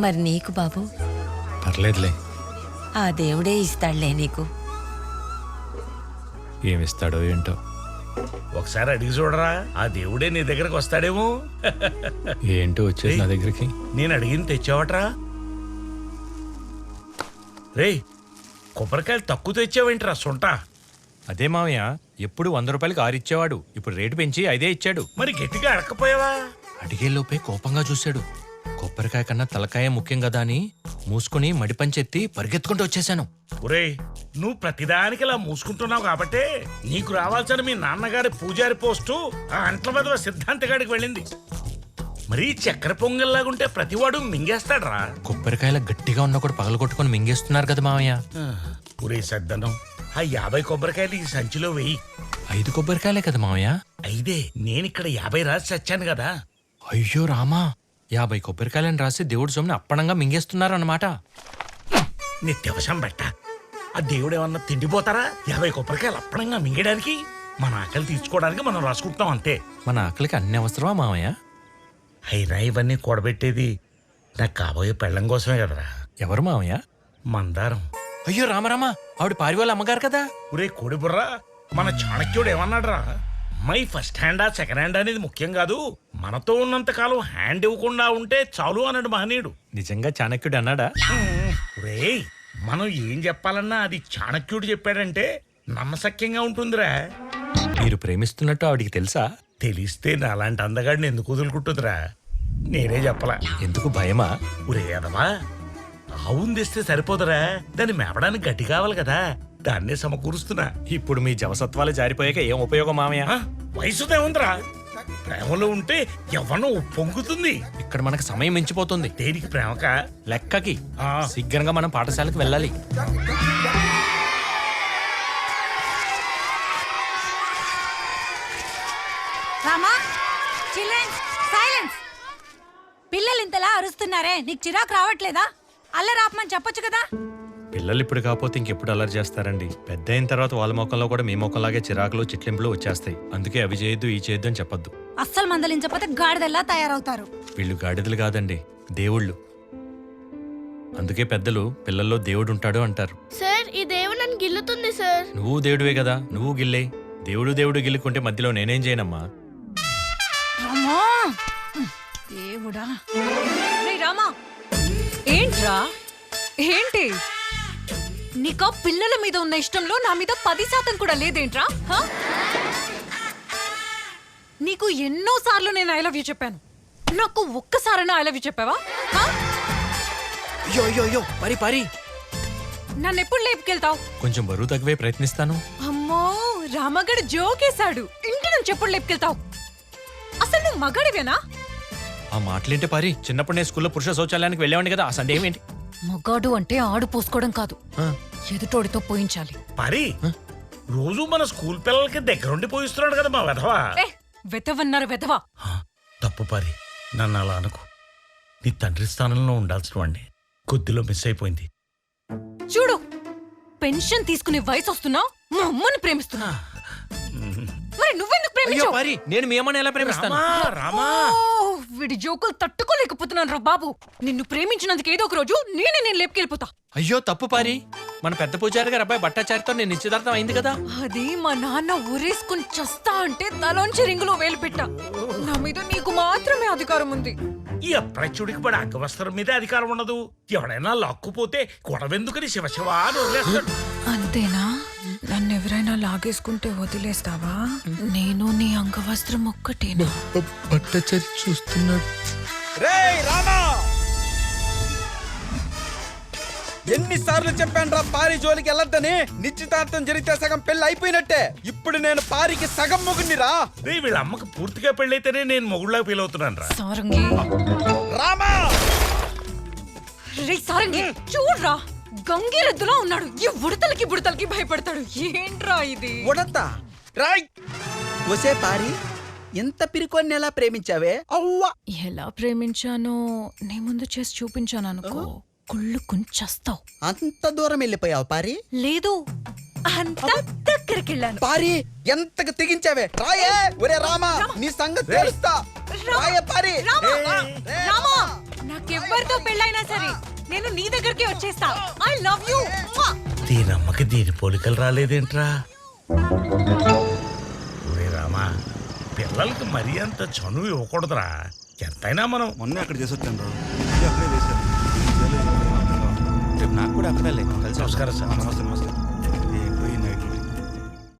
మరి నీకు బాబు? పర్లేదులే. ఆ దేవుడే ఇస్తాడులే నీకు. ఏమిస్తాడో ఏంటో. ఒకసారి అడిగి చూడరా, ఆ దేవుడే నీ దగ్గరకు వస్తాడేమో. ఏంటో వచ్చేది నా దగ్గరికి. నేను అడిగింది తెచ్చావట్రా? రేయ్, కొబ్బరికాయలు తక్కువ తెచ్చావేంట్రా సొంట? అదే మామయ్య, ఎప్పుడు 100 రూపాయలకి 6 ఇచ్చేవాడు. ఇప్పుడు రేటు పెంచి 5 ఇచ్చాడు. మరి గట్టిగా అడకపోయావా? అడిగేలోపే కోపంగా చూశాడు. కొబ్బరికాయ కన్నా తలకాయ ముఖ్యం కదా అని మూసుకుని మడిపంచెత్తి పరిగెత్తుకుంటూ వచ్చేసాను. ఒరేయ్, నువ్వు ప్రతిదానికి ఇలా మూసుకుంటున్నావు కాబట్టే నీకు రావాల్సిన మీ నాన్నగారి పూజారి పోస్టు ఆ అంట్ల మీద సిద్ధాంతగాడికి వెళ్ళింది. మరి చక్కెర పొంగల్లాగుంటే ప్రతివాడు మింగేస్తాడ్రా. కొబ్బరికాయల గట్టిగా ఉన్న కూడా పగలగొట్టుకుని మింగేస్తున్నారు కదా మామయ్య. ఒరే సద్దనం, ఆ 50 కొబ్బరికాయలు ఈ సంచిలో వెయ్యి. 5 కొబ్బరికాయలే కదా మామయ్య. అయితే నేనిక్కడ 50 రాసి చచ్చాను కదా. అయ్యో రామా, 50 కొబ్బరికాయలని రాసి దేవుడి సొమ్ముని అప్పణంగా మింగేస్తున్నారు అన్నమాట. నిత్యవశం బెట్ట, ఆ దేవుడేమన్నా తిండిపోతారా? 50 కొబ్బరికాయలు అప్పణంగా మింగడానికి? మన ఆకలి తీర్చుకోవడానికి మనం రాసుకుంటాం అంతే. మన ఆకలికి అన్ని అవసరమా మామయ్య? అయినా ఇవన్నీ కూడబెట్టేది నాకు కాబోయే పెళ్ళం కోసమే కదరా. ఎవరు మామయ్య? మందారం. అయ్యో రామరామా, ఆవిడ పారి వాళ్ళ అమ్మగారు కదా. ఒరే కోడిబుర్రా, మన చాణక్యుడు ఏమన్నాడ్రా? మై ఫస్ట్ హ్యాండా సెకండ్ హ్యాండ్ అనేది ముఖ్యం కాదు, మనతో ఉన్నంత కాలం హ్యాండ్ ఇవ్వకుండా ఉంటే చాలు అన్నాడు మహనీయుడు. నిజంగా చాణక్యుడు అన్నాడా? ఒరేయ్, మనం ఏం చెప్పాలన్నా అది చాణక్యుడు చెప్పాడంటే నమ్మశక్యంగా ఉంటుందిరా. మీరు ప్రేమిస్తున్నట్టు ఆవిడికి తెలుసా? తెలిస్తే నాలాంటి అందగాడిని ఎందుకు వదులుకుంటుందిరా? నేనే చెప్పలా. ఎందుకు భయమా? ఒరే అదవా, ఆవును తెస్తే సరిపోదురా, దాన్ని మేపడానికి గట్టి కావాలి కదా, దాన్నే సమకూరుస్తున్నా. ఇప్పుడు మీ జవసత్వాలు జారిపోయాక ఏం ఉపయోగం మామయ్య? వయసుదే ఉందిరా, ప్రేమలో ఉంటే ఎవరినో పొంగుతుంది. ఇక్కడ మనకు సమయం మించిపోతుంది. దేనికి ప్రేమక? లెక్కకి. శీఘ్రంగా మనం పాఠశాలకు వెళ్ళాలి. Rama, childrens silence. పిల్లలు ఇంతలా అరుస్తున్నారే, నీకు చిరాకు రావట్లేదా? అల్లరాపమని చెప్పొచ్చు కదా. పిల్లలు ఇప్పుడు కాకపోతే ఇంకెప్పుడు అల్లరి చేస్తారండి. పెద్ద అయిన తర్వాత వాళ్ళ మొక్కల్లో కూడా మీ మొక్కలాగే చిరాకులు చిట్లింపులు వచ్చేస్తాయి. అందుకే అవి చేయొద్దు ఈ చేయొద్దు అని చెప్పొద్దు. అస్సలు మందలించకపోతే గాడిదల్లా తయారవుతారు. వీళ్ళు గాడిదలు కాదండి, దేవుళ్ళు. అందుకే పెద్దలు పిల్లల్లో దేవుడు ఉంటాడు అంటారు. సార్, ఈ దేవుడు నన్ను గిల్లుతుంది సార్. నువ్వు దేవుడివే కదా, నువ్వు గిల్లే. దేవుడు గిల్లుకుంటే మధ్యలో నేనేం చేయనమ్మా? రామా, దేవుడా. రామా, ఏంట్రా? ఏంటి నీకు పిల్లల మీద ఉన్న ఇష్టంలో నా మీద 10% కూడా లేదేంట్రా? నీకు ఎన్నోసార్లు నేను ఐ లవ్ యూ చెప్పాను, నాకు ఒక్కసారైనా ఐ లవ్ యూ చెప్పావా? పరి నన్ను ఎప్పుడు లేపుకెళ్తావు? కొంచెం బరువు తగ్గవే ప్రయత్నిస్తాను. అమ్మో, రామగడు జోకేశాడు. ఇంటి నుంచి ఎప్పుడు లేపుకెళ్తావు? అసలు నువ్వు మగాడివేనా? ఆ మాటలేంటే పారి, చిన్నప్పుడు నేను స్కూల్లో పురుష శౌచాలయానికి వెళ్ళేవాడిని కదా. ఆ సందేహం ఏంటి? మగాడు అంటే ఆడు పోసుకోవడం కాదు, ఎదుటోడితో పోయించాలి. పరి, రోజు మన స్కూల్ పిల్లలకి దగ్గరుండి పోయిస్తున్నాడు కదా మా వెధవా. వెతవన్నారు వెతవా. తప్పు పరి, నన్ను అలా అనుకో. నీ తండ్రి స్థానంలో ఉండాల్సిన వాడిని కొద్దిలో మిస్ అయిపోయింది. చూడు, పెన్షన్ తీసుకునే వయసు వస్తున్నావు, మా అమ్మని ప్రేమిస్తున్నా. మరి నువ్వెందుకు ప్రేమించావు? నేను మీ అమ్మని ఎలా ప్రేమిస్తాను? వీడి జోకులు తట్టుకోలేకపోతున్నాను రా బాబు. నిన్ను ప్రేమించినందుకు ఏదో ఒక రోజు నేను లేపుకెళ్ళిపోతా. అయ్యో తప్పు పారి, మన పెద్ద పూజారి గారు అబ్బాయి భట్టాచారితో నేను నిశ్చితార్థం అయింది కదా. అది మా నాన్న ఊరేసుకుని చస్తా అంటే తలోంచి రింగులో వేలు పెట్టా. నా మీద నీకు మాత్రమే అధికారం ఉంది. ఈ అప్రచుడికి పడి అంగవస్త్రం మీద అధికారం ఉండదు. ఎవడైనా లాక్కుపోతే గొడవెందుకని శివశివ అని వదిలేస్తాడు. అంతేనా? నన్ను ఎవరైనా లాగేసుకుంటే వదిలేస్తావా? నేను నీ అంగవస్త్రం ఒక్కటేనా? భట్టాచారి చూస్తున్నాడు. ఎన్నిసార్లు చెప్పాను రా పారి జోలికి వెళ్ళొద్దని. నిశ్చితార్థం జరిగితే సగం పెళ్లి అయిపోయినట్టే. ఇప్పుడు నేను పారికి సగం మొగుడిని రా. వీళ్ళ అమ్మకి పూర్తిగా పెళ్ళైతేనే నేను మొగుళ్ళ ఫీల్ అవుతున్నాను రా. సారంగి, రామా, రే సారంగి, చూడ్రా, గంగిరెద్దులా ఉన్నాడు. ఈ ఉడతలకి బుడతలకి భయపడతాడు. ఏంట్రా ఇది? ఉడతా రాయ్. ఒసే పారి, ఎంత పిరికొన్ని ఎలా ప్రేమించావే? అవ్వా, ఎలా ప్రేమించానో నీ ముందు చేసి చూపించాను అనుకో, కుళ్ళు కుంచేస్తావు. అంత దూరం వెళ్ళిపోయావు పారి? లేదు, అంత దగ్గరికెళ్ళాను. పారి, ఎంతకు తెగించావే? రాయే. ఒరే రామా, నీ సంగతి తెలుస్తా. రాయే పారి. రామా, నాకెవ్వరితో పెళ్ళైనా సరే నేను నీ దగ్గరికి వచ్చేస్తా. I love you. దీనమ్మకి దీని పోలికలు రాలేదేంట్రా? ఒరే రామా, పిల్లలకి మరీ అంత చనువు ఇవ్వకూడదురా. ఎంతైనా మనం మొన్నే అక్కడ చేసి వచ్చాను రా. అక్కడే వేశాను. రేపు నాకు కూడా అక్కడే కలిసి నమస్కారం సార్. నమస్తే నమస్తే